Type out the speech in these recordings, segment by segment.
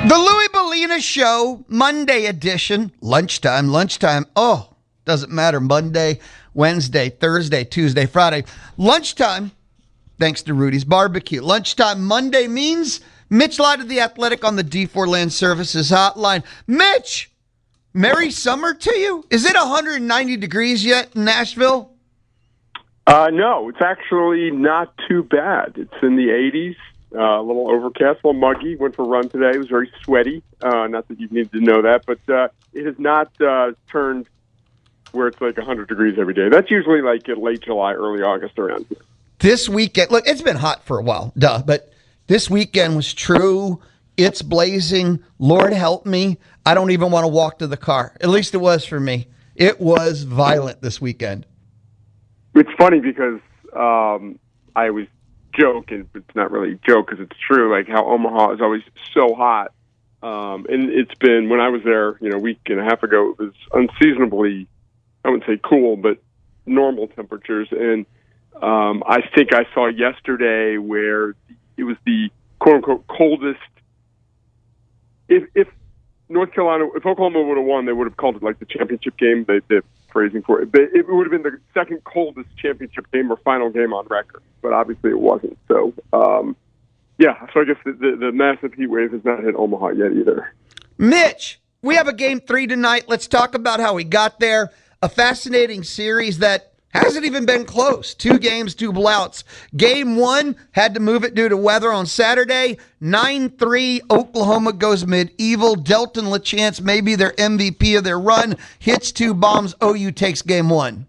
The Louis Bellina Show, Monday edition, lunchtime. Oh, doesn't matter. Monday, Wednesday, Thursday, Tuesday, Friday. Lunchtime, thanks to Rudy's Barbecue. Lunchtime Monday means Mitch Light of The Athletic on the D4 Land Services hotline. Mitch, merry summer to you. Is it 190 degrees yet in Nashville? No, it's actually not too bad. It's in the 80s. A little overcast, a little muggy. Went for a run today. It was very sweaty. Not that you need to know that, but it has not turned where it's like 100 degrees every day. That's usually like in late July, early August around here. This weekend, look, it's been hot for a while, but this weekend was true. It's blazing. Lord help me. I don't even want to walk to the car. At least it was for me. It was violent this weekend. It's funny because I was joking, but it's not really a joke because it's true, like how Omaha is always so hot. And it's been, when I was there, a week and a half ago, it was unseasonably, I wouldn't say cool, but normal temperatures. And I think I saw yesterday where it was the quote-unquote coldest. If North Carolina, if Oklahoma would have won, they would have called it like the championship game. They're phrasing for it. It would have been the second coldest championship game or final game on record, but obviously it wasn't. So, so I guess the massive heat wave has not hit Omaha yet either. Mitch, we have a game 3 tonight. Let's talk about how we got there. A fascinating series that hasn't even been close. 2 games, 2 blouts. Game 1 had to move it due to weather on Saturday. 9-3, Oklahoma goes medieval. Delton LaChance, maybe their MVP of their run, hits 2 bombs. OU takes game 1.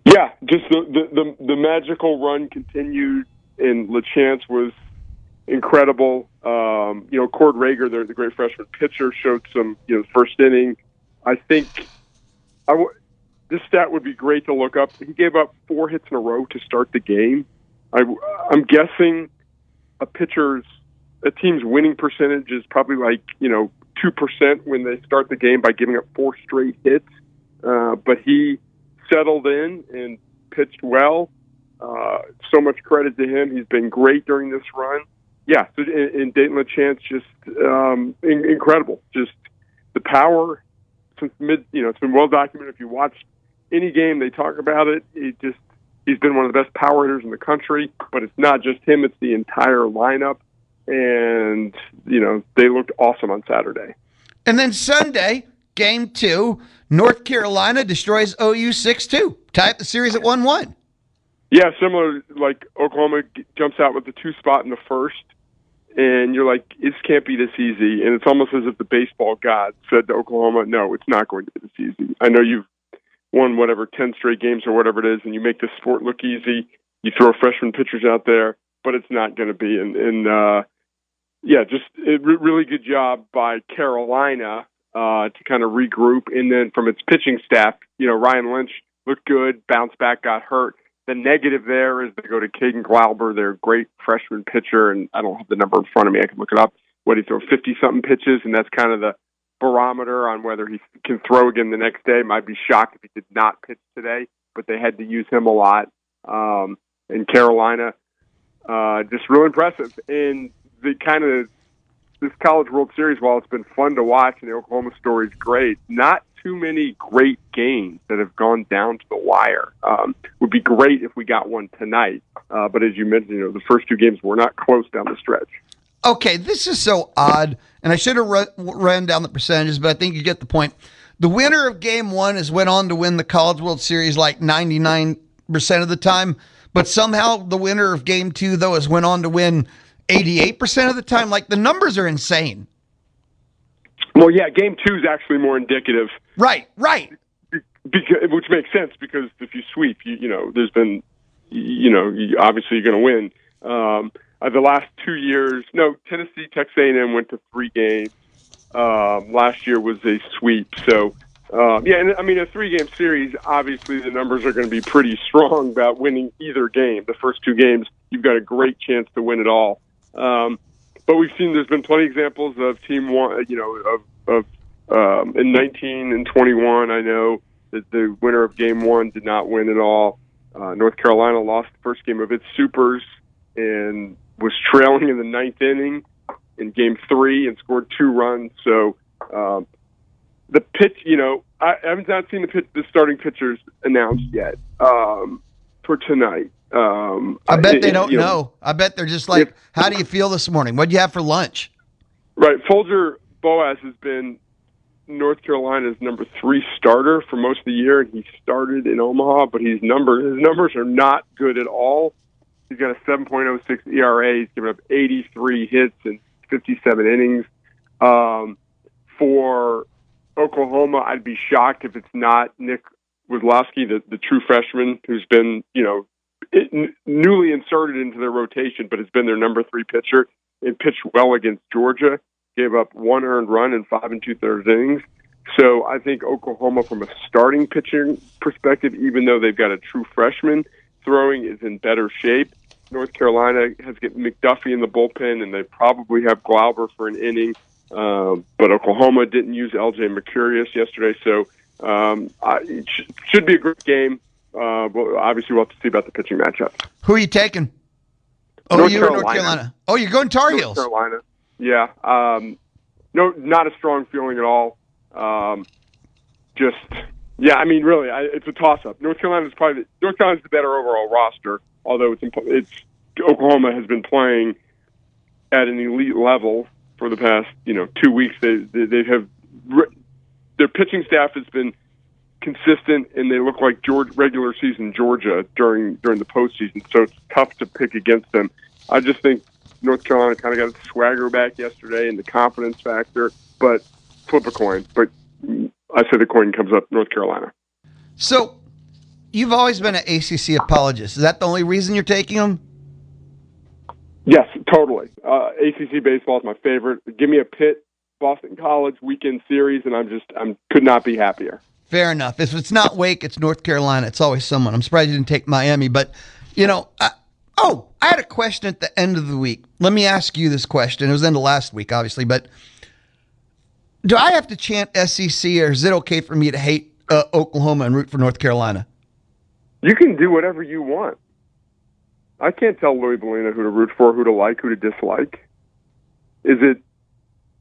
Yeah, just the magical run continued, and LaChance was incredible. Cord Rager, the great freshman pitcher, showed some, first inning. I think this stat would be great to look up. He gave up 4 hits in a row to start the game. I'm guessing a team's winning percentage is probably like, 2% when they start the game by giving up 4 straight hits. But he settled in and pitched well. So much credit to him. He's been great during this run. Yeah, and Dayton LaChance just incredible. Just the power since it's been well documented. If you watch any game, they talk about it. He's been one of the best power hitters in the country, but it's not just him, it's the entire lineup. And, they looked awesome on Saturday. And then Sunday, game 2, North Carolina destroys OU 6-2. Tie up the series at 1-1. Yeah, similar, like Oklahoma jumps out with the 2 spot in the first, and you're like, this can't be this easy. And it's almost as if the baseball god said to Oklahoma, no, it's not going to be this easy. I know you've won 10 straight games or whatever it is, and you make the sport look easy. You throw freshman pitchers out there, but it's not going to be. Just a really good job by Carolina to kind of regroup. And then from its pitching staff, Ryan Lynch looked good, bounced back, got hurt. The negative there is they go to Caden Glauber, their great freshman pitcher, and I don't have the number in front of me. I can look it up. What he threw 50-something pitches, and that's kind of the barometer on whether he can throw again the next day. Might be shocked if he did not pitch today, but they had to use him a lot. And Carolina, just real impressive. And the kind of this College World Series, while it's been fun to watch and the Oklahoma story is great, not too many great games that have gone down to the wire. Would be great if we got one tonight. But as you mentioned, the first 2 games were not close down the stretch. Okay, this is so odd, and I should have ran down the percentages, but I think you get the point. The winner of game 1 has went on to win the College World Series like 99% of the time, but somehow the winner of game 2, though, has went on to win 88% of the time. Like, the numbers are insane. Well, yeah, game 2 is actually more indicative. Right. Which makes sense, because if you sweep, there's been, obviously you're going to win. The last 2 years, Tennessee, Texas A&M went to 3 games. Last year was a sweep. So, a 3-game series, obviously the numbers are going to be pretty strong about winning either game. The first 2 games, you've got a great chance to win it all. But we've seen there's been plenty of examples of team one, in 19 and 21. I know that the winner of game 1 did not win at all. North Carolina lost the first game of its supers and was trailing in the 9th inning in Game 3 and scored 2 runs. So the pitch, I haven't not seen the starting pitchers announced yet for tonight. I bet they don't know. I bet they're just like, how do you feel this morning? What'd you have for lunch? Right. Folger Boas has been North Carolina's number 3 starter for most of the year, and he started in Omaha, but his numbers are not good at all. He's got a 7.06 ERA. He's given up 83 hits in 57 innings. For Oklahoma, I'd be shocked if it's not Nick Wislowski, the true freshman who's been, newly inserted into their rotation, but has been their number 3 pitcher and pitched well against Georgia. Gave up 1 earned run in 5 2/3 innings. So I think Oklahoma, from a starting pitching perspective, even though they've got a true freshman throwing, is in better shape. North Carolina has got McDuffie in the bullpen, and they probably have Glauber for an inning. But Oklahoma didn't use L.J. Mercurius yesterday, so it should be a great game. Well, obviously, we'll have to see about the pitching matchup. Who are you taking? North Carolina. North Carolina. Oh, you're going Tar Heels. North Carolina. Yeah. No, not a strong feeling at all. Really, it's a toss-up. North Carolina's the better overall roster, although Oklahoma has been playing at an elite level for the past 2 weeks. Their pitching staff has been consistent, and they look like regular season Georgia during the postseason. So it's tough to pick against them. I just think North Carolina kind of got its swagger back yesterday and the confidence factor, but flip a coin. But I say the coin comes up North Carolina. So you've always been an ACC apologist. Is that the only reason you're taking them? Yes, totally. ACC baseball is my favorite. Give me a Pitt, Boston College weekend series, and I could not be happier. Fair enough. If it's not Wake, it's North Carolina. It's always someone. I'm surprised you didn't take Miami, but I had a question at the end of the week. Let me ask you this question. It was the end of last week, obviously, but do I have to chant SEC, or is it okay for me to hate Oklahoma and root for North Carolina? You can do whatever you want. I can't tell Louis Bellina who to root for, who to like, who to dislike.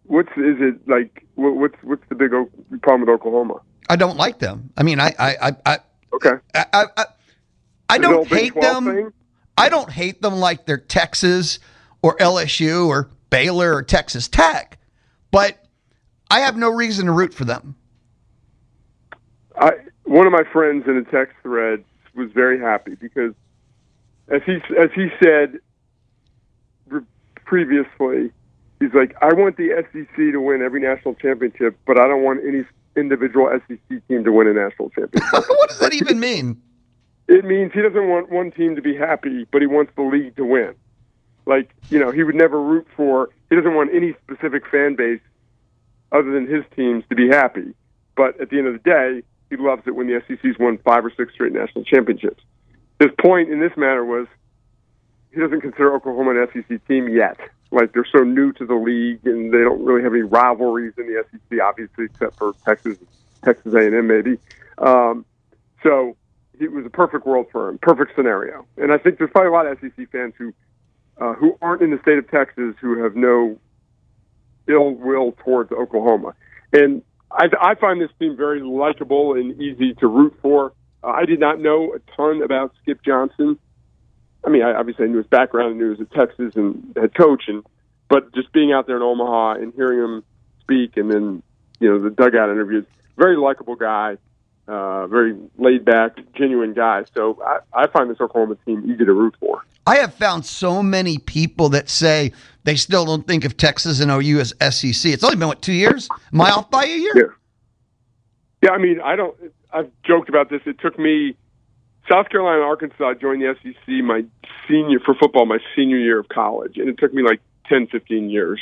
What's the big problem with Oklahoma? I don't like them. I mean, okay. I don't hate them. Thing? I don't hate them like they're Texas or LSU or Baylor or Texas Tech, but I have no reason to root for them. One of my friends in a text thread was very happy because, as he said previously, he's like, I want the SEC to win every national championship, but I don't want any individual SEC team to win a national championship. What does that even mean? It means he doesn't want one team to be happy, but he wants the league to win. Like, he would never root for, he doesn't want any specific fan base other than his teams to be happy. But at the end of the day, he loves it when the SEC's won 5 or 6 straight national championships. His point in this matter was he doesn't consider Oklahoma an SEC team yet. Like, they're so new to the league, and they don't really have any rivalries in the SEC, obviously, except for Texas A&M maybe. So it was a perfect world for him, perfect scenario. And I think there's probably a lot of SEC fans who aren't in the state of Texas who have no ill will towards Oklahoma. And I find this team very likable and easy to root for. I did not know a ton about Skip Johnson. I mean, I knew his background, and knew he was at Texas and head coach, but just being out there in Omaha and hearing him speak, and then the dugout interviews, very likable guy, very laid back, genuine guy. So I find this Oklahoma team easy to root for. I have found so many people that say they still don't think of Texas and OU as SEC. It's only been 2 years? Am I off by a year? Yeah. I mean, I've joked about this. It took me. South Carolina and Arkansas joined the SEC for football my senior year of college, and it took me like 10, 15 years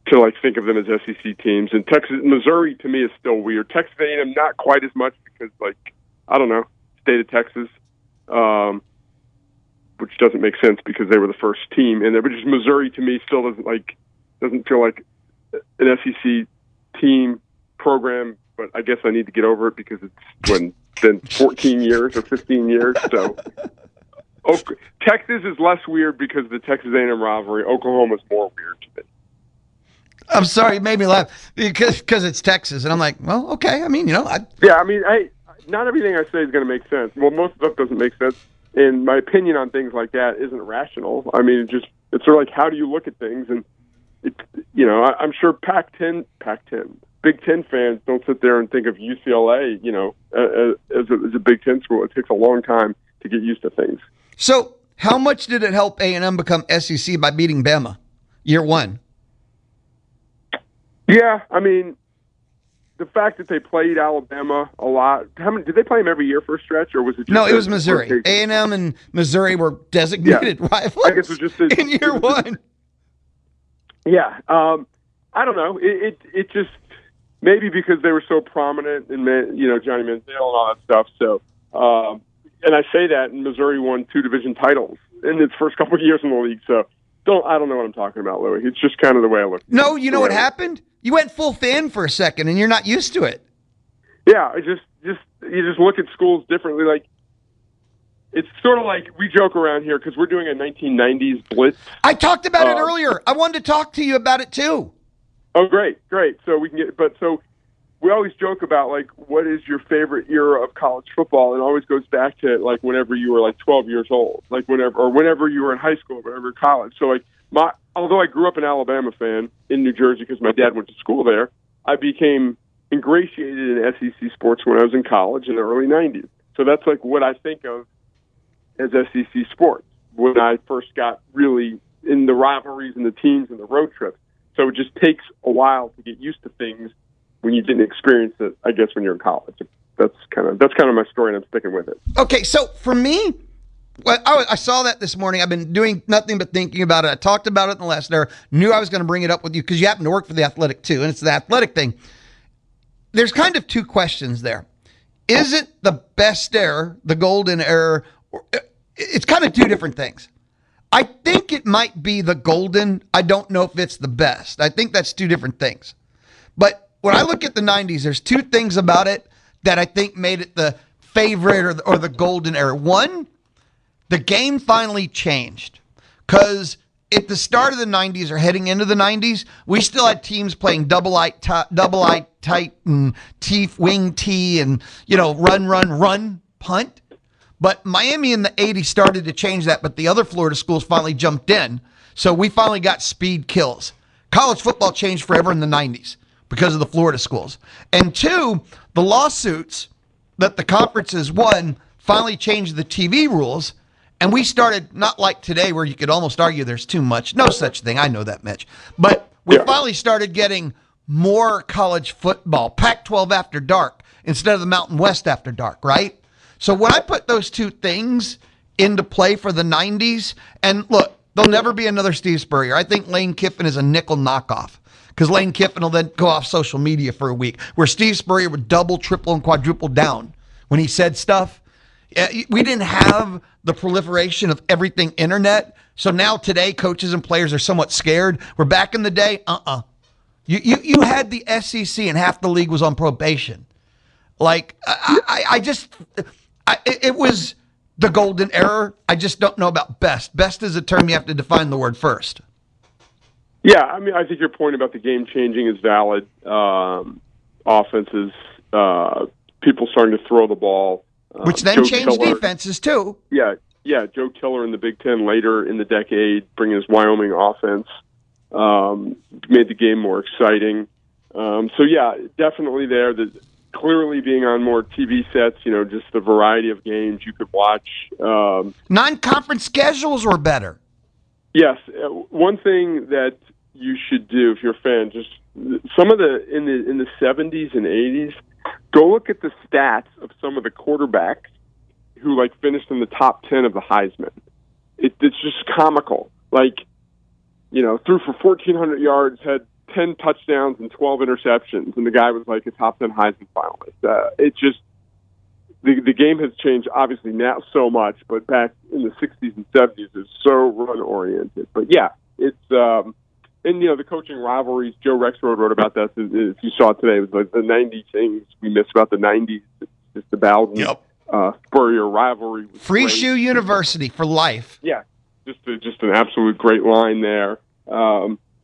to think of them as SEC teams. And Missouri to me is still weird. Texas A&M not quite as much because I don't know, state of Texas, which doesn't make sense because they were the first team in there. But just Missouri to me still doesn't feel like an SEC team program. But I guess I need to get over it because it's been 14 years or 15 years. So Texas is less weird because of the Texas A&M rivalry. Oklahoma's more weird to me. I'm sorry, it made me laugh because it's Texas, and I'm like, well, okay. I mean, Yeah, I mean, not everything I say is going to make sense. Well, most stuff doesn't make sense, and my opinion on things like that isn't rational. I mean, it's sort of like, how do you look at things? And I'm sure Pac-10, Big Ten fans don't sit there and think of UCLA, as a Big Ten school. It takes a long time to get used to things. So, how much did it help A&M become SEC by beating Bama year one? Yeah, I mean, the fact that they played Alabama a lot. Did they play them every year for a stretch, or was it just No, it was Missouri. A&M and Missouri were designated rivals I guess it was just in year one. Yeah, I don't know. It just maybe because they were so prominent and Johnny Manziel and all that stuff. So, and I say that, and Missouri won 2 division titles in its first couple of years in the league. So, I don't know what I'm talking about, Louis. It's just kind of the way I look. No, you know what happened? You went full fan for a second, and you're not used to it. Yeah, you just look at schools differently. Like, it's sort of like we joke around here because we're doing a 1990s blitz. I talked about it earlier. I wanted to talk to you about it too. Oh, great. So we can so we always joke about, like, what is your favorite era of college football? And it always goes back to, like, whenever you were, like, 12 years old, like whenever you were in high school, whenever college. So, like, although I grew up an Alabama fan in New Jersey because my dad went to school there, I became ingratiated in SEC sports when I was in college in the early 90s. So that's, like, what I think of as SEC sports when I first got really in the rivalries and the teams and the road trips. So it just takes a while to get used to things when you didn't experience it, I guess, when you're in college. That's kind of my story, and I'm sticking with it. Okay, so for me, I saw that this morning. I've been doing nothing but thinking about it. I talked about it in the last hour. Knew I was going to bring it up with you because you happen to work for The Athletic too, and it's the Athletic thing. There's kind of 2 questions there. Is it the best era, the golden era? It's kind of 2 different things. I think it might be the golden. I don't know if it's the best. I think that's 2 different things. But when I look at the 90s, there's 2 things about it that I think made it the favorite or the golden era. One, the game finally changed because at the start of the 90s or heading into the 90s, we still had teams playing double eye tight and wing T and, run, punt. But Miami in the 80s started to change that, but the other Florida schools finally jumped in. So we finally got speed kills. College football changed forever in the 90s because of the Florida schools. And 2, the lawsuits that the conferences won finally changed the TV rules. And we started, not like today where you could almost argue there's too much. No such thing. I know that, Mitch. But we finally started getting more college football, Pac-12 after dark, instead of the Mountain West after dark, right? So when I put those 2 things into play for the 90s, and look, there'll never be another Steve Spurrier. I think Lane Kiffin is a nickel knockoff because Lane Kiffin will then go off social media for a week where Steve Spurrier would double, triple, and quadruple down when he said stuff. We didn't have the proliferation of everything internet. So now today, coaches and players are somewhat scared. We're back in the day. You had the SEC and half the league was on probation. Like, it was the golden era. I just don't know about best. Best is a term you have to define the word first. Yeah, I mean, I think your point about the game changing is valid. Offenses, people starting to throw the ball. Which then changed defenses, too. Yeah, Joe Tiller in the Big Ten later in the decade, bringing his Wyoming offense, made the game more exciting. So, yeah, definitely there. Clearly being on more TV sets, just the variety of games you could watch. Non-conference schedules were better. Yes. One thing that you should do if you're a fan, just some of in the 70s and 80s, go look at the stats of some of the quarterbacks who finished in the top 10 of the Heisman. It's just comical. Threw for 1,400 yards, had 10 touchdowns and 12 interceptions, and the guy was a top 10 Heisman finalist. It just the game has changed obviously now so much, but back in the 60s and 70s it's so run oriented. But yeah, it's and the coaching rivalries. Joe Rexrode wrote about that. If you saw it today, it was the 90 things we miss about the 90s. It's just the Bowden Spurrier rivalry. Free great. Shoe University for life. Yeah, just an absolute great line there.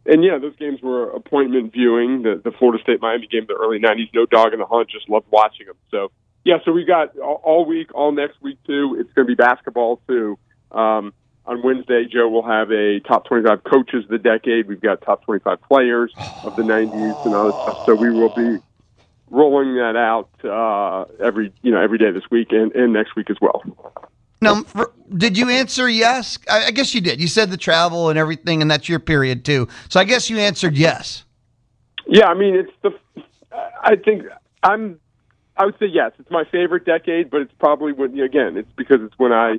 And yeah, those games were appointment viewing. The Florida State Miami game, the early '90s, no dog in the hunt. Just loved watching them. So yeah, so we got all week, all next week too. It's going to be basketball too. On Wednesday, Joe will have a top 25 coaches of the decade. We've got top 25 players of the '90s and other stuff. So we will be rolling that out every day this week and next week as well. Now, did you answer yes? I guess you did. You said the travel and everything, and that's your period too. So I guess you answered yes. Yeah, I mean, I would say yes. It's my favorite decade, but it's probably it's because it's when I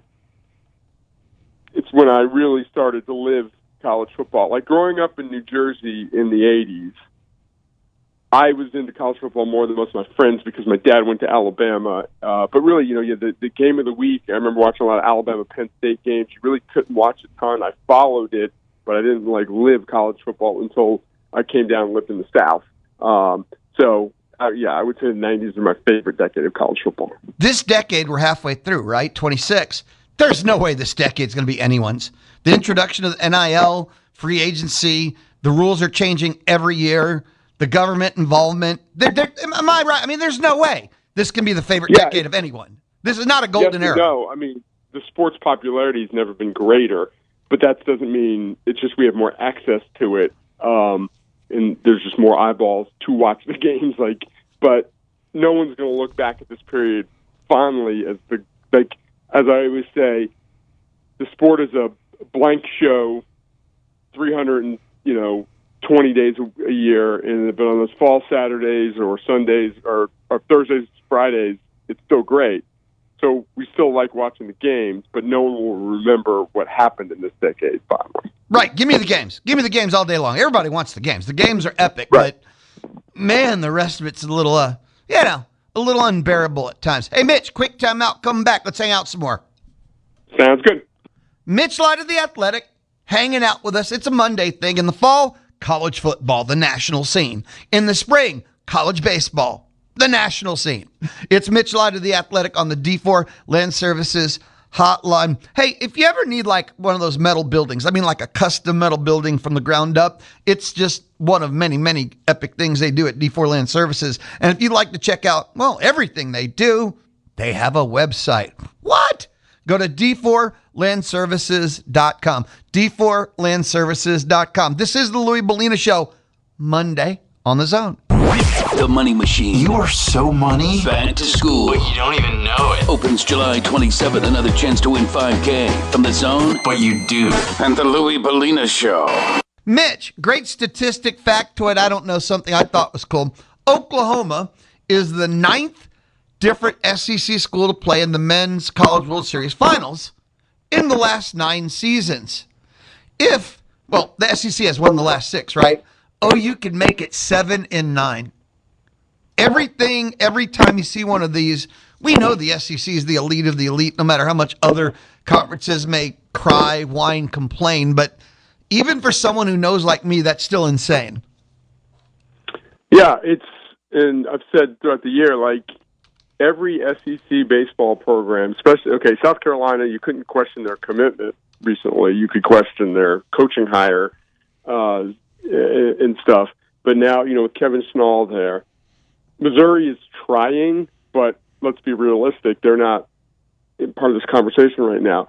really started to live college football. Like growing up in New Jersey in the '80s, I was into college football more than most of my friends because my dad went to Alabama. But really, the game of the week, I remember watching a lot of Alabama-Penn State games. You really couldn't watch a ton. I followed it, but I didn't live college football until I came down and lived in the South. I would say the '90s are my favorite decade of college football. This decade, we're halfway through, right? 26. There's no way this decade is going to be anyone's. The introduction of the NIL, free agency, the rules are changing every year. The government involvement. Am I right? I mean, there's no way this can be the favorite decade of anyone. This is not a golden era. No, I mean, the sport's popularity has never been greater, but that doesn't mean it's just we have more access to it, and there's just more eyeballs to watch the games. But no one's going to look back at this period fondly as as I always say, the sport is a blank show, 320 days a year, but on those fall Saturdays or Sundays or Thursdays, Fridays, it's still great. So we still like watching the games, but no one will remember what happened in this decade, finally. Right. Give me the games. Give me the games all day long. Everybody wants the games. The games are epic, right. But man, the rest of it's a little, a little unbearable at times. Hey, Mitch, quick timeout. Come back. Let's hang out some more. Sounds good. Mitch Light of the Athletic, hanging out with us. It's a Monday thing. In the fall, college football, the national scene. In the spring, college baseball, the national scene. It's Mitch Light of the Athletic on the D4 Land Services hotline. Hey, if you ever need one of those metal buildings, I mean like a custom metal building from the ground up, it's just one of many, many epic things they do at D4 Land Services. And if you'd like to check out, everything they do, they have a website. What? Go to d4landservices.com. d4landservices.com. This is the Louis Bellina Show, Monday on the Zone. The Money Machine. You are so money. Back to school. But you don't even know it. Opens July 27th. Another chance to win $5K from the Zone. But you do. And the Louis Bellina Show. Mitch, great statistic factoid. I don't know, something I thought was cool. Oklahoma is the 9th different SEC school to play in the Men's College World Series Finals in the last 9 seasons. The SEC has won the last 6, right? OU could make it 7 and 9. Every time you see one of these, we know the SEC is the elite of the elite, no matter how much other conferences may cry, whine, complain. But even for someone who knows like me, that's still insane. Yeah, and I've said throughout the year, every SEC baseball program, especially, South Carolina, you couldn't question their commitment recently. You could question their coaching hire and stuff. But now, with Kevin Schnall there, Missouri is trying, but let's be realistic. They're not part of this conversation right now.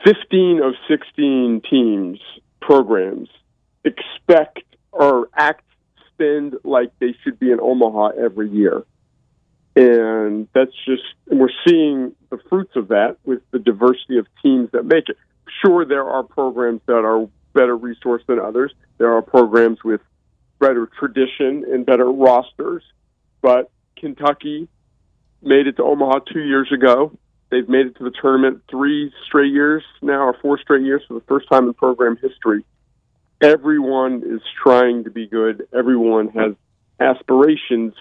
15 of 16 teams, programs, expect or spend like they should be in Omaha every year. And we're seeing the fruits of that with the diversity of teams that make it. Sure, there are programs that are better resourced than others. There are programs with better tradition and better rosters. But Kentucky made it to Omaha 2 years ago. They've made it to the tournament 3 straight years now, or 4 straight years for the first time in program history. Everyone is trying to be good. Everyone has aspirations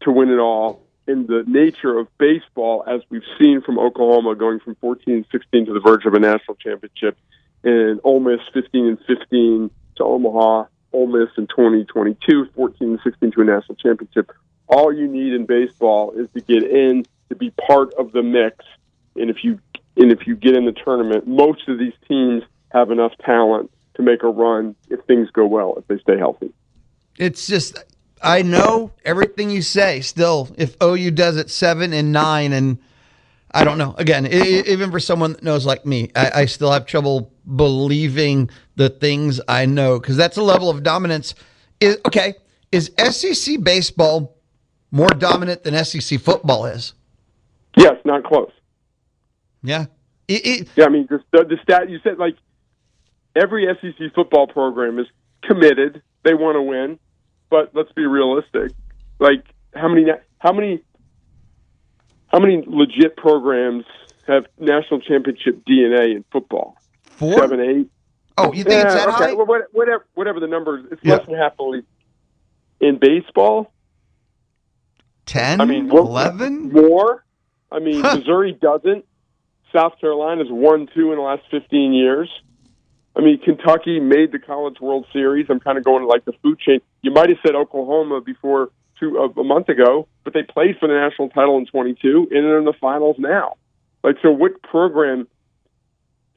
to win it all. In the nature of baseball, as we've seen from Oklahoma going from 14-16 to the verge of a national championship, and Ole Miss 15-15 to Omaha, Ole Miss in 2022, 14-16 to a national championship. All you need in baseball is to get in, to be part of the mix. And if you get in the tournament, most of these teams have enough talent to make a run if things go well, if they stay healthy. It's just, I know everything you say still, if OU does it 7-9, and I don't know. Again, even for someone that knows like me, I still have trouble believing the things I know, because that's a level of dominance. Is SEC baseball more dominant than SEC football is? Yes, not close. Yeah. Yeah, I mean, the stat you said, like, every SEC football program is committed. They want to win, but let's be realistic. Like, how many legit programs have national championship DNA in football? 4? 7, 8. Oh, you think it's that high? Well, whatever the number is, it's less than half the league. In baseball, 10? I mean, 11? more. I mean, Missouri doesn't. South Carolina's won 2 in the last 15 years. I mean, Kentucky made the College World Series. I'm kind of going to like the food chain. You might have said Oklahoma before a month ago, but they played for the national title in 22, and they're in the finals now. Like, so what program?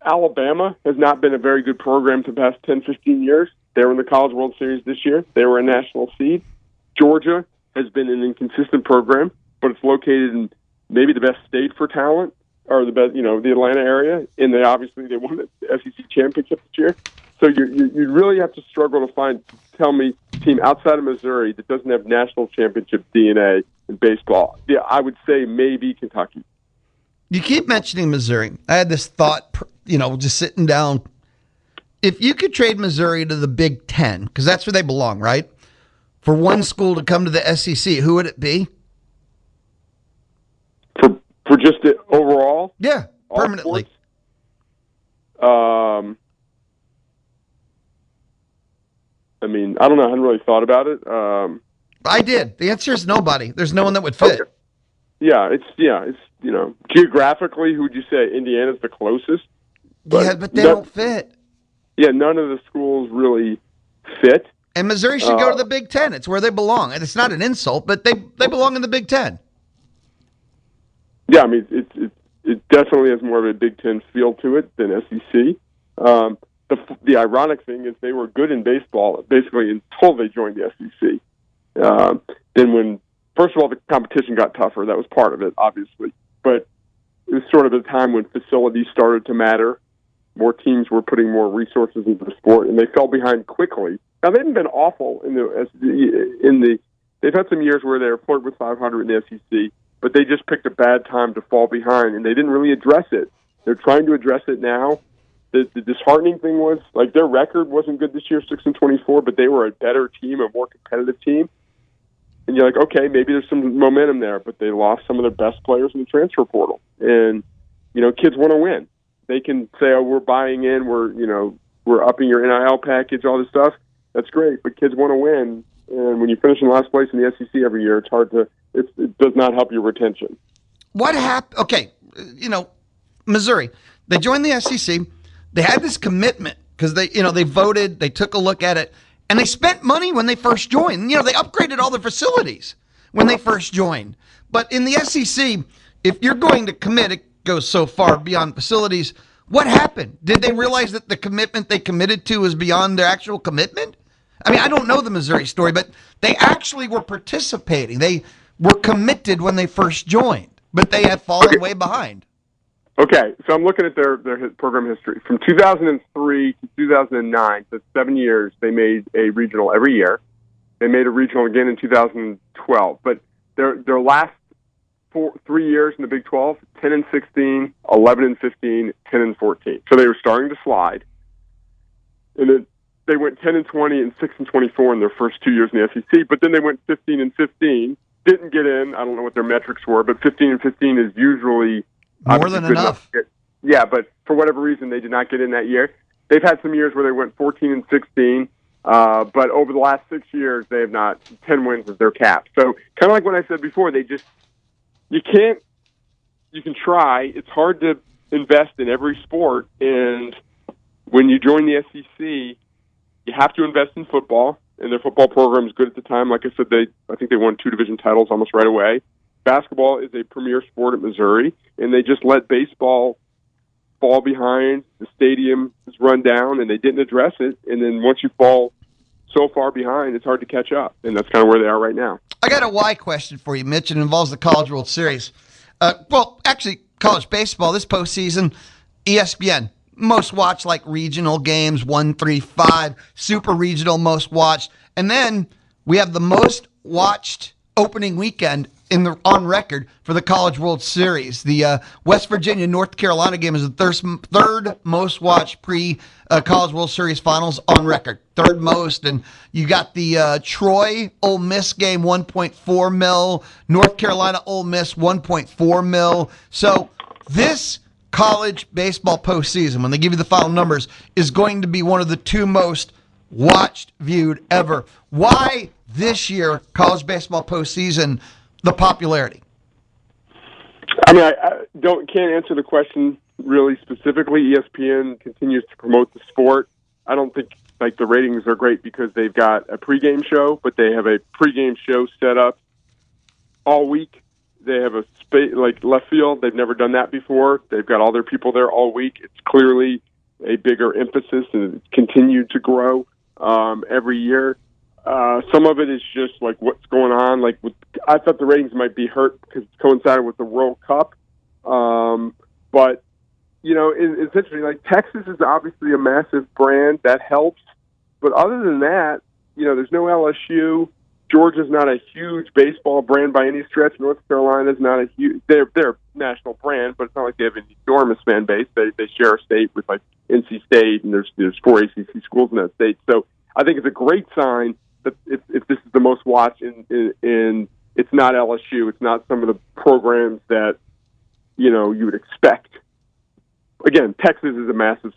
Alabama has not been a very good program for the past 10, 15 years. They were in the College World Series this year. They were a national seed. Georgia has been an inconsistent program, but it's located in maybe the best state for talent, or the best, the Atlanta area, and they won the SEC championship this year. So you really have to struggle to tell me a team outside of Missouri that doesn't have national championship DNA in baseball. Yeah, I would say maybe Kentucky. You keep mentioning Missouri. I had this thought, just sitting down. If you could trade Missouri to the Big Ten, because that's where they belong, right? For one school to come to the SEC, who would it be? For just the overall? Yeah, permanently. I mean, I don't know. I hadn't really thought about it. I did. The answer is nobody. There's no one that would fit. Okay. Yeah, it's geographically, who would you say? Indiana's the closest. But they don't fit. Yeah, none of the schools really fit. And Missouri should go to the Big Ten. It's where they belong. And it's not an insult, but they belong in the Big Ten. Yeah, I mean, it definitely has more of a Big Ten feel to it than SEC. The ironic thing is they were good in baseball, basically, until they joined the SEC. Then when, first of all, the competition got tougher. That was part of it, obviously. But it was sort of a time when facilities started to matter. More teams were putting more resources into the sport, and they fell behind quickly. Now, they haven't been awful they've had some years where they were flirting with 500 in the SEC, but they just picked a bad time to fall behind, and they didn't really address it. They're trying to address it now. The disheartening thing was, like, their record wasn't good this year, 6-24, but they were a better team, a more competitive team. And you're like, okay, maybe there's some momentum there, but they lost some of their best players in the transfer portal. And, kids want to win. They can say, oh, we're buying in, we're upping your NIL package, all this stuff. That's great, but kids want to win. And when you finish in last place in the SEC every year, it's hard to. It does not help your retention. What happened? Okay, Missouri. They joined the SEC. They had this commitment because they voted. They took a look at it, and they spent money when they first joined. They upgraded all their facilities when they first joined. But in the SEC, if you're going to commit, it goes so far beyond facilities. What happened? Did they realize that the commitment they committed to was beyond their actual commitment? I mean, I don't know the Missouri story, but they actually were participating. They were committed when they first joined, but they have fallen way behind. Okay, so I'm looking at their program history. From 2003 to 2009, so 7 years, they made a regional every year. They made a regional again in 2012. But their last 3 years in the Big 12, 10-16, 11-15, 10-14. So they were starting to slide. And then they went 10-20 and 6-24 in their first 2 years in the SEC. But then they went 15-15, didn't get in. I don't know what their metrics were, but 15-15 is usually more than enough. Yeah, but for whatever reason, they did not get in that year. They've had some years where they went 14-16, but over the last 6 years, they have not. 10 wins is their cap. So kind of like what I said before, you can try. It's hard to invest in every sport, and when you join the SEC, you have to invest in football, and their football program is good at the time. Like I said, I think they won 2 division titles almost right away. Basketball is a premier sport at Missouri, and they just let baseball fall behind, the stadium is run down, and they didn't address it. And then once you fall so far behind, it's hard to catch up, and that's kind of where they are right now. I got a why question for you, Mitch. It involves the College World Series. Well, actually, college baseball this postseason, ESPN. Most watched, like regional games, 1, 3, 5, super regional, most watched. And then we have the most watched opening weekend on record for the College World Series. The West Virginia North Carolina game is the third most watched pre-College World Series finals on record. Third most. And you got the Troy Ole Miss game, 1.4 mil. North Carolina Ole Miss, 1.4 mil. So this college baseball postseason, when they give you the final numbers, is going to be one of the two most watched, viewed ever. Why this year, college baseball postseason, the popularity? I mean, I can't answer the question really specifically. ESPN continues to promote the sport. I don't think the ratings are great because they've got a pregame show, but they have a pregame show set up all week. They have a left field. They've never done that before. They've got all their people there all week. It's clearly a bigger emphasis, and it's continued to grow every year. Some of it is just what's going on. I thought the ratings might be hurt because it's coincided with the World Cup. But it's interesting. Texas is obviously a massive brand that helps. But other than that, there's no LSU. Georgia's not a huge baseball brand by any stretch. North Carolina's not a huge. They're a national brand, but it's not like they have an enormous fan base. They share a state with NC State, and there's 4 ACC schools in that state. So I think it's a great sign that if this is the most watched, in it's not LSU. It's not some of the programs that you would expect. Again, Texas is a massive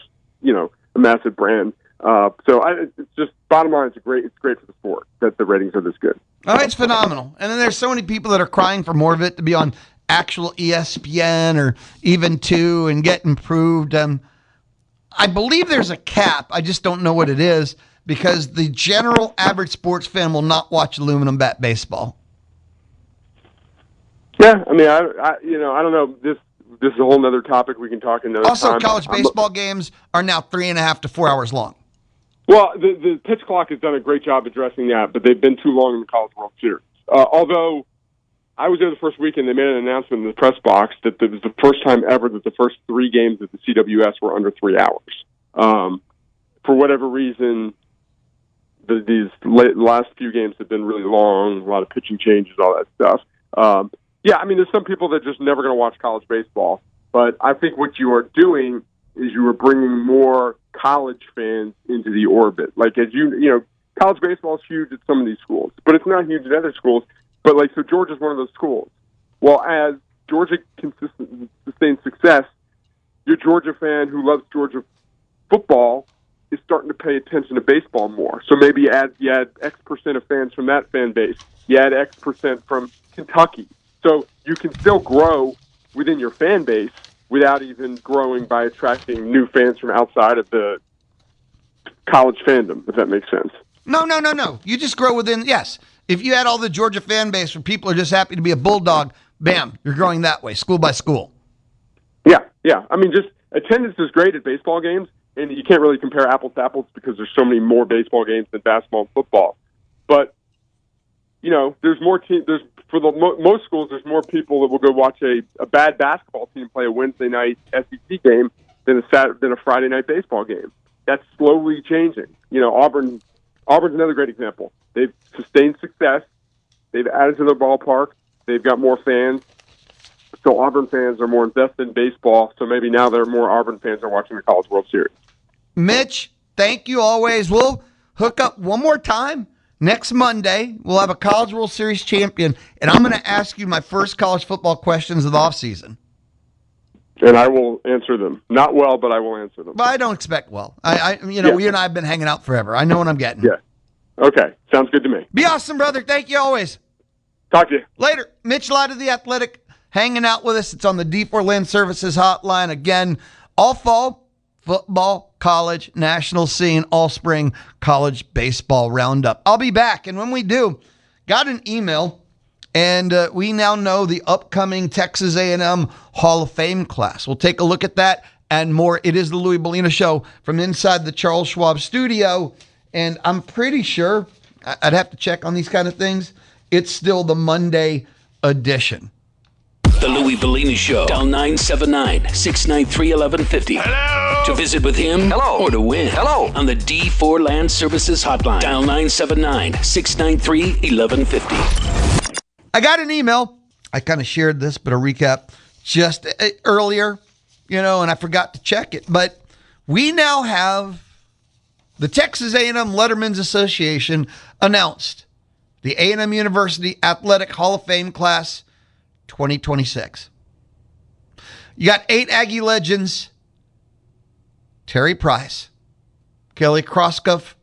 brand. It's just bottom line. It's great for the sport that the ratings are this good. Oh, it's phenomenal. And then there's so many people that are crying for more of it to be on actual ESPN or even 2 and get improved. I believe there's a cap. I just don't know what it is because the general average sports fan will not watch aluminum bat baseball. Yeah, I mean, I don't know. This is a whole other topic we can talk another time. Also, college baseball games are now 3.5 to 4 hours long. Well, the pitch clock has done a great job addressing that, but they've been too long in the College World Series. Although I was there the first weekend, they made an announcement in the press box that it was the first time ever that the first 3 games at the CWS were under 3 hours. For whatever reason, these last few games have been really long, a lot of pitching changes, all that stuff. Yeah, I mean, there's some people that are just never going to watch college baseball, but I think what you are doing is you are bringing more college fans into the orbit. College baseball is huge at some of these schools, but it's not huge at other schools. But so Georgia's one of those schools. Well, as Georgia sustains success, your Georgia fan who loves Georgia football is starting to pay attention to baseball more. So maybe you add X percent of fans from that fan base. You add X percent from Kentucky. So you can still grow within your fan base without even growing by attracting new fans from outside of the college fandom, if that makes sense. No. You just grow within, yes. If you had all the Georgia fan base where people are just happy to be a Bulldog, bam, you're growing that way, school by school. Yeah. I mean, just attendance is great at baseball games, and you can't really compare apples to apples because there's so many more baseball games than basketball and football. But, there's more teams. For most schools, there's more people that will go watch a bad basketball team play a Wednesday night SEC game than a Friday night baseball game. That's slowly changing. Auburn's another great example. They've sustained success. They've added to their ballpark. They've got more fans. So Auburn fans are more invested in baseball. So maybe now there are more Auburn fans that are watching the College World Series. Mitch, thank you always. We'll hook up one more time. Next Monday, we'll have a College World Series champion, and I'm going to ask you my first college football questions of the offseason. And I will answer them. Not well, but I will answer them. But I don't expect well. We and I have been hanging out forever. I know what I'm getting. Yeah. Okay. Sounds good to me. Be awesome, brother. Thank you always. Talk to you. Later. Mitch Light of The Athletic hanging out with us. It's on the D4 Land Services hotline. Again, all fall football, college, national scene, all spring college baseball roundup. I'll be back. And when we do, got an email, and we now know the upcoming Texas A&M Hall of Fame class. We'll take a look at that and more. It is the Louis Bellina Show from inside the Charles Schwab studio, and I'm pretty sure, I'd have to check on these kind of things, it's still the Monday edition. The Louis Bellina Show. Dial 979-693-1150. Hello. To visit with him. Hello. Or to win. Hello. On the D4 Land Services hotline. Dial 979-693-1150. I got an email. I kind of shared this, but a recap just earlier, and I forgot to check it. But we now have the Texas A&M Lettermen's Association announced the A&M University Athletic Hall of Fame class 2026. You got 8 Aggie legends. Terry Price, Kelly Kroskoff,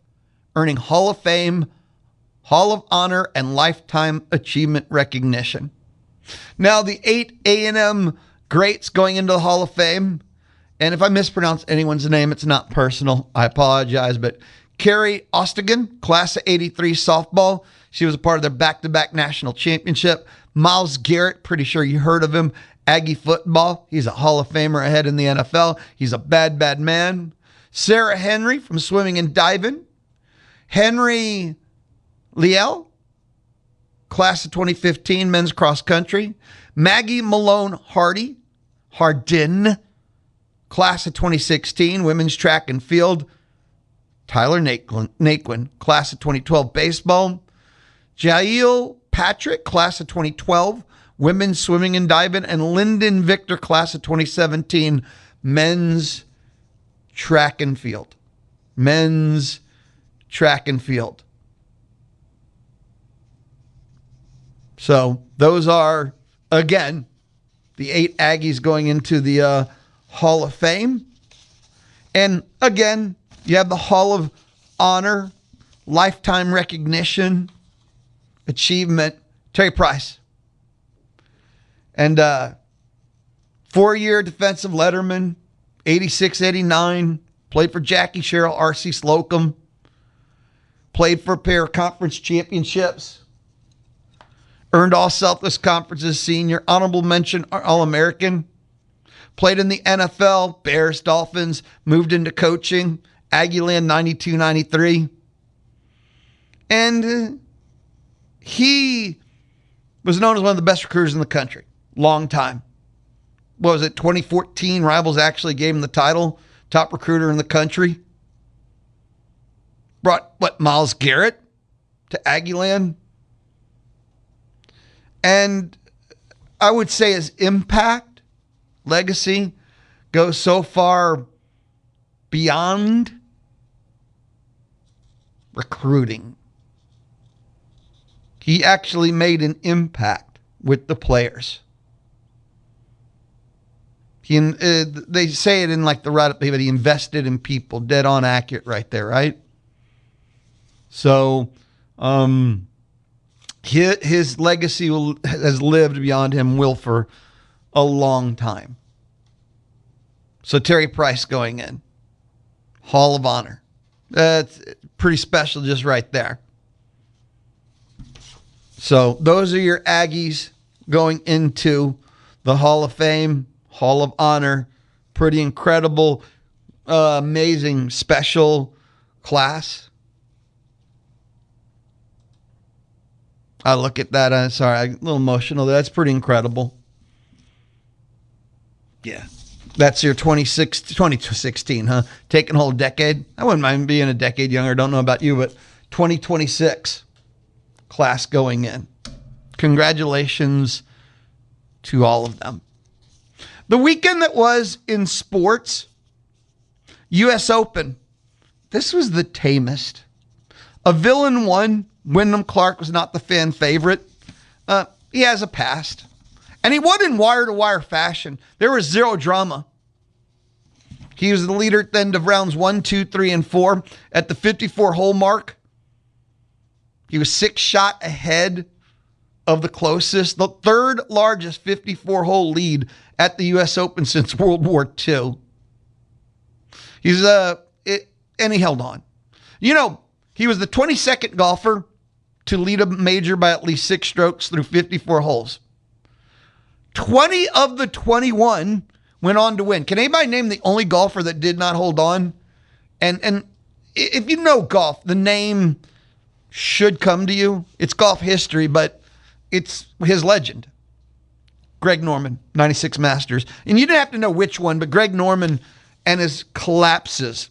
earning Hall of Fame, Hall of Honor, and Lifetime Achievement recognition. Now, the 8 A&M greats going into the Hall of Fame, and if I mispronounce anyone's name, it's not personal. I apologize, but Carrie Ostigan, class of 83 softball. She was a part of their back-to-back national championship. Myles Garrett, pretty sure you heard of him. Aggie football. He's a Hall of Famer ahead in the NFL. He's a bad, bad man. Sarah Henry from swimming and diving. Henry Liel, class of 2015, men's cross country. Maggie Malone Hardin, class of 2016, women's track and field. Tyler Naquin, class of 2012, baseball. Jael Patrick, class of 2012, women's swimming and diving. And Lyndon Victor, class of 2017, men's track and field. Men's track and field. So those are, again, the 8 Aggies going into the Hall of Fame. And again, you have the Hall of Honor, Lifetime Recognition, Achievement, Terry Price. And 4-year defensive letterman, 86, 89, played for Jackie Sherrill, R.C. Slocum, played for a pair of conference championships, earned all Southwest Conferences senior, honorable mention All-American, played in the NFL, Bears, Dolphins, moved into coaching, Aggieland 92, 93. And he was known as one of the best recruiters in the country. Long time. What was it, 2014? Rivals actually gave him the title, top recruiter in the country. Brought, Myles Garrett to Aggieland. And I would say his impact, legacy, goes so far beyond recruiting. He actually made an impact with the players. They say it in like the write-up, but he invested in people. Dead on accurate right there, right? So his legacy has lived beyond him, will, for a long time. So Terry Price going in. Hall of Honor. That's pretty special just right there. So those are your Aggies going into the Hall of Fame, Hall of Honor. Pretty incredible, amazing, special class. I look at that. I'm sorry, I'm a little emotional. That's pretty incredible. Yeah. That's your 2016, huh? Taking a whole decade. I wouldn't mind being a decade younger. Don't know about you, but 2026 class going in. Congratulations to all of them. The weekend that was in sports, U.S. Open. This was the tamest. A villain won. Wyndham Clark was not the fan favorite. He has a past. And he won in wire-to-wire fashion. There was zero drama. He was the leader at the end of rounds 1, 2, 3, and 4. At the 54-hole mark, he was 6 shots ahead of the closest, the third largest 54-hole lead at the U.S. Open since World War II. And he held on. You know, he was the 22nd golfer to lead a major by at least 6 strokes through 54 holes. 20 of the 21 went on to win. Can anybody name the only golfer that did not hold on? And if you know golf, the name should come to you. It's golf history, but it's his legend. Greg Norman, 96 Masters. And you didn't have to know which one, but Greg Norman and his collapses.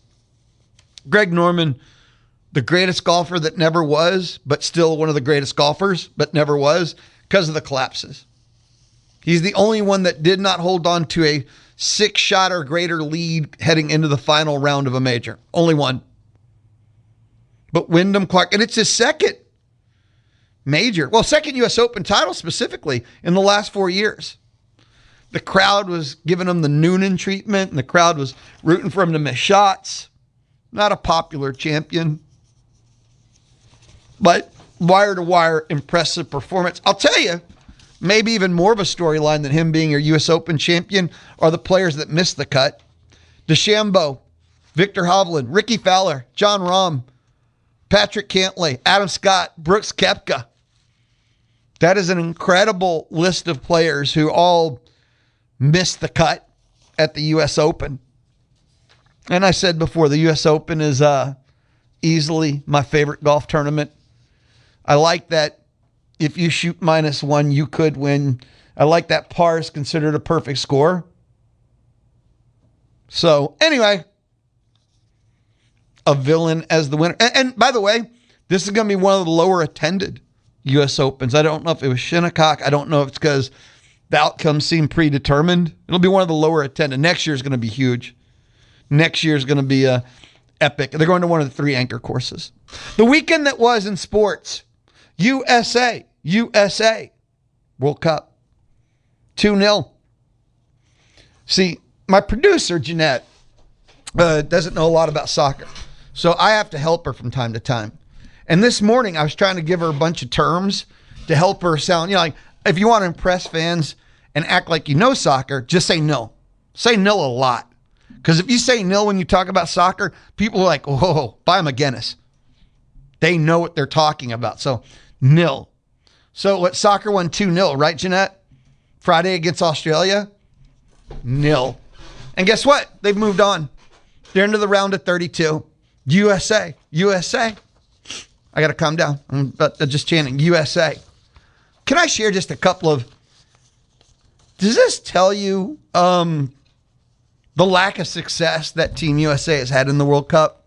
Greg Norman, the greatest golfer that never was, but still one of the greatest golfers, but never was, because of the collapses. He's the only one that did not hold on to a 6-shot or greater lead heading into the final round of a major. Only one. But Wyndham Clark, and it's his second major, second U.S. Open title specifically in the last 4 years. The crowd was giving him the Noonan treatment, and the crowd was rooting for him to miss shots. Not a popular champion, but wire-to-wire impressive performance. I'll tell you, maybe even more of a storyline than him being your U.S. Open champion are the players that missed the cut. DeChambeau, Victor Hovland, Ricky Fowler, John Rahm, Patrick Cantlay, Adam Scott, Brooks Koepka. That is an incredible list of players who all missed the cut at the U.S. Open. And I said before, the U.S. Open is easily my favorite golf tournament. I like that if you shoot -1, you could win. I like that par is considered a perfect score. So anyway, a villain as the winner. And by the way, this is going to be one of the lower attended U.S. Opens. I don't know if it was Shinnecock. I don't know if it's because the outcome seemed predetermined. It'll be one of the lower attended. Next year is going to be huge. Next year is going to be epic. They're going to one of the 3 anchor courses. The weekend that was in sports, USA, World Cup, 2-0. See, my producer, Jeanette, doesn't know a lot about soccer, so I have to help her from time to time. And this morning, I was trying to give her a bunch of terms to help her sound, like if you want to impress fans and act like you know soccer, just say no. Say nil a lot. Because if you say nil when you talk about soccer, people are like, whoa, buy them a Guinness. They know what they're talking about. So, nil. So, what soccer won 2-0, right, Jeanette? Friday against Australia? Nil. And guess what? They've moved on. They're into the round of 32. USA. I got to calm down. I'm just chanting USA. Can I share just a couple of... Does this tell you the lack of success that Team USA has had in the World Cup?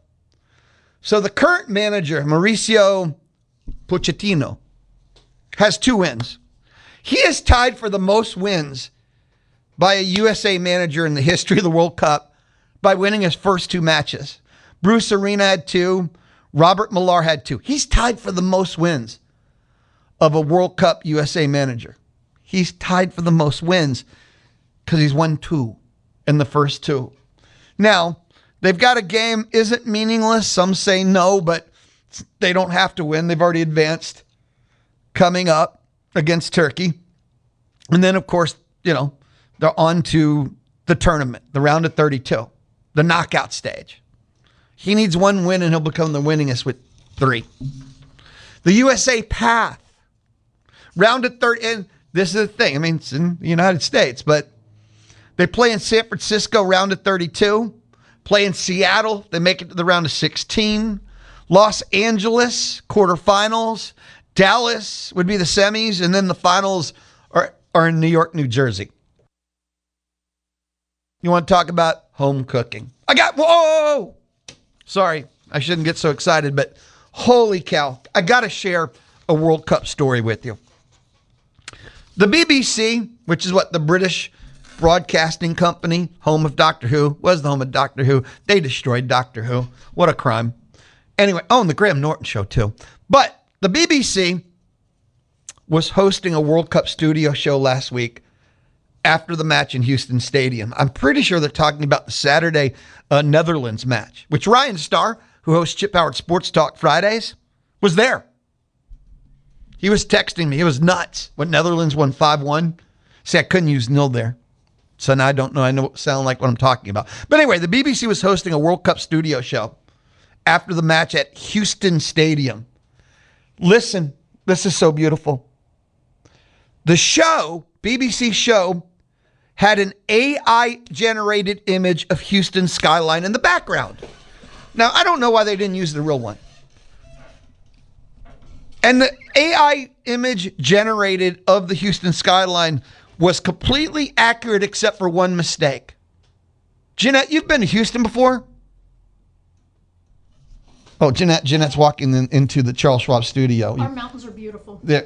So the current manager, Mauricio Pochettino, has 2 wins. He is tied for the most wins by a USA manager in the history of the World Cup by winning his first 2 matches. Bruce Arena had 2. Robert Millar had 2. He's tied for the most wins of a World Cup USA manager. He's tied for the most wins because he's won 2 in the first 2. Now, they've got a game. Is it meaningless? Some say no, but they don't have to win. They've already advanced coming up against Turkey. And then, of course, they're on to the tournament, the round of 32, the knockout stage. He needs 1 win and he'll become the winningest with 3. The USA path, round of 30, and this is the thing. I mean, it's in the United States, but they play in San Francisco, round of 32. Play in Seattle. They make it to the round of 16. Los Angeles, quarterfinals. Dallas would be the semis. And then the finals are in New York, New Jersey. You want to talk about home cooking? Whoa! Sorry, I shouldn't get so excited, but holy cow. I got to share a World Cup story with you. The BBC, which is the British Broadcasting Company, home of Doctor Who, was the home of Doctor Who. They destroyed Doctor Who. What a crime. Anyway, and the Graham Norton show too. But the BBC was hosting a World Cup studio show last week after the match in Houston Stadium. I'm pretty sure they're talking about the Saturday Netherlands match, which Ryan Starr, who hosts Chip Howard Sports Talk Fridays, was there. He was texting me. It was nuts when Netherlands won 5-1. See, I couldn't use nil there. So now I don't know. I know sound like what I'm talking about. But anyway, the BBC was hosting a World Cup studio show after the match at Houston Stadium. Listen, this is so beautiful. The show, BBC show, had an AI-generated image of Houston skyline in the background. Now, I don't know why they didn't use the real one. And the AI image generated of the Houston skyline was completely accurate except for one mistake. Jeanette, you've been to Houston before? Oh, Jeanette's walking into the Charles Schwab studio. Our mountains are beautiful. Yeah.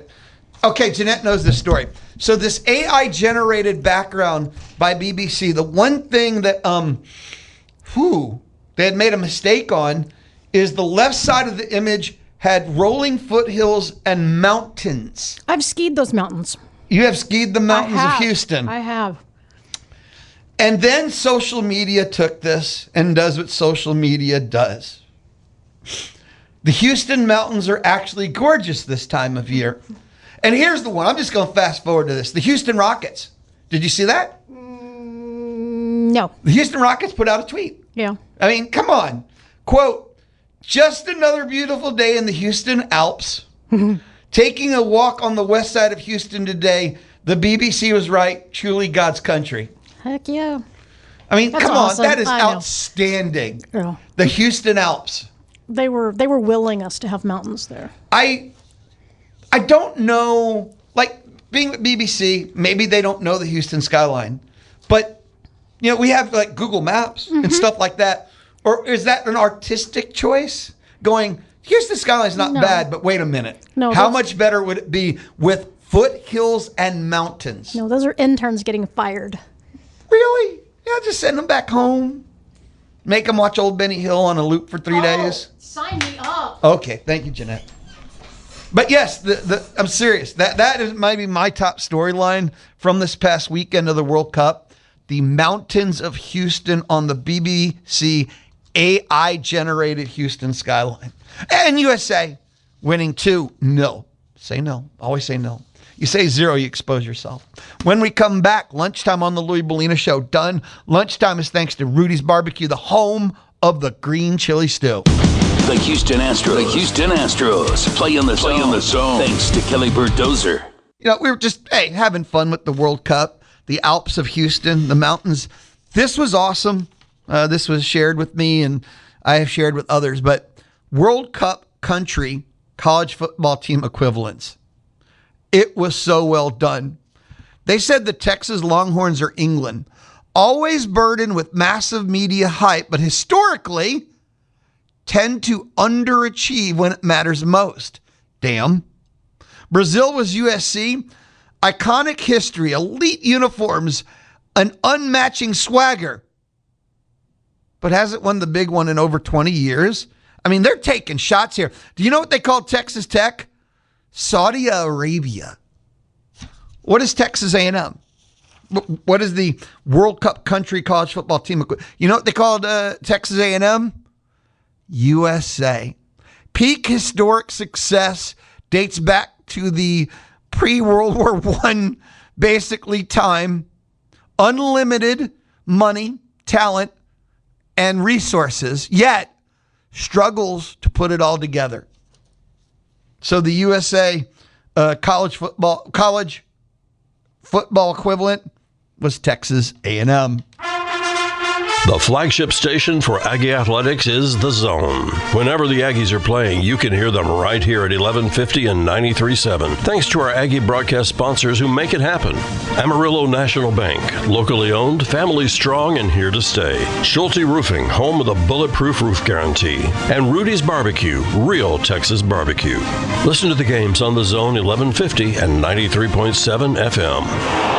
Okay, Jeanette knows this story. So this AI-generated background by BBC, the one thing that they had made a mistake on is the left side of the image had rolling foothills and mountains. I've skied those mountains. You have skied the mountains of Houston. I have. And then social media took this and does what social media does. The Houston mountains are actually gorgeous this time of year. And here's the one. I'm just going to fast forward to this. The Houston Rockets. Did you see that? No. The Houston Rockets put out a tweet. Yeah. I mean, come on. Quote, just another beautiful day in the Houston Alps. Taking a walk on the west side of Houston today. The BBC was right. Truly God's country. Heck yeah. I mean, That's come awesome. on. That is I know. outstanding. Yeah. The Houston Alps. They were willing us to have mountains there. I don't know, like being with BBC, maybe they don't know the Houston skyline, but you know, we have like Google Maps and stuff like that. Or is that an artistic choice? Going, Houston skyline's not bad, but wait a minute. No, how much better would it be with foothills and mountains? No, those are interns getting fired. Really? Yeah, just send them back home. Make them watch Old Benny Hill on a loop for 3 days. Sign me up. Okay, thank you, Jeanette. But yes, I'm serious. That is maybe my top storyline from this past weekend of the World Cup. The mountains of Houston on the BBC AI-generated Houston skyline. And USA winning 2. No. Say no. Always say no. You say 0, you expose yourself. When we come back, lunchtime on the Louis Bellina Show. Done. Lunchtime is thanks to Rudy's Barbecue, the home of the green chili stew. The Houston Astros play in the zone. Thanks to Kelly Bird Dozer. You know, we were just, having fun with the World Cup, the Alps of Houston, the mountains. This was awesome. This was shared with me, and I have shared with others. But World Cup country college football team equivalents. It was so well done. They said the Texas Longhorns are England, always burdened with massive media hype, but historically tend to underachieve when it matters most. Damn. Brazil was USC. Iconic history, elite uniforms, an unmatching swagger, but hasn't won the big one in over 20 years. I mean, they're taking shots here. Do you know what they call Texas Tech? Saudi Arabia. What is Texas A&M? What is the World Cup country college football team? You know what they called Texas A&M? USA. Peak historic success dates back to the pre-World War I, basically time, unlimited money, talent, and resources, yet struggles to put it all together. So the USA college football equivalent was Texas A&M. The flagship station for Aggie Athletics is The Zone. Whenever the Aggies are playing, you can hear them right here at 1150 and 93.7. Thanks to our Aggie broadcast sponsors who make it happen. Amarillo National Bank, locally owned, family strong, and here to stay. Schulte Roofing, home of the bulletproof roof guarantee. And Rudy's Barbecue, real Texas barbecue. Listen to the games on The Zone 1150 and 93.7 FM.